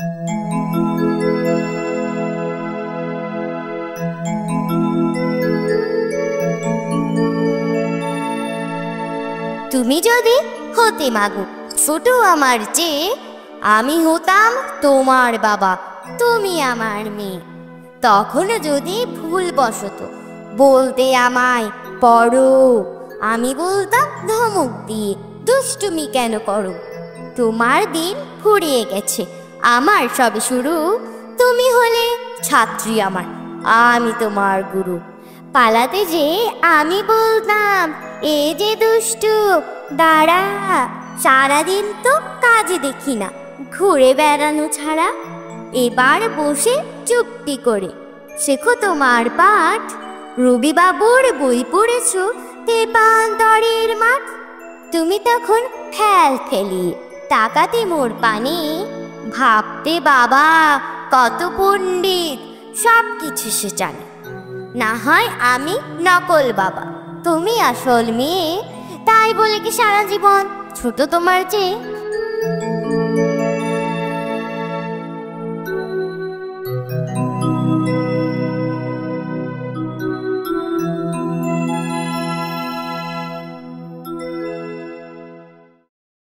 তুমি যদি হতে মাগো ছোট আমার চেয়ে, আমি হতাম তোমার বাবা, তুমি আমার মেয়ে। তখনও যদি ভুলবশত বলতে আমায় পড়ো, আমি বলতাম ধমক দিয়ে, দুষ্টুমি কেন করো। তোমার দিন ফুরিয়ে গেছে, আমার সবে শুরু। তুমি হলে ছাত্রী আমার, আমি তোমার গুরু। পালাতে যে আমি বলতাম, এ যে দুষ্টু দাঁড়া, সারাদিন তো কাজে দেখি না, ঘুরে বেড়ানো ছাড়া। এবার বসে চুপটি করে শেখো তোমার পাঠ। রবিবাবুর বই পড়েছ তেপান্তরের মাঠ। তুমি তখন ফেল ফেলিয়ে তাকাতে মোর পানে, ভাবতে বাবা কত পণ্ডিত, সব কিছু সে জানে। না হয় আমি নকল বাবা, তুমি আসল মেয়ে, তাই বলে কি সারা জীবন ছোট তোমার চেয়ে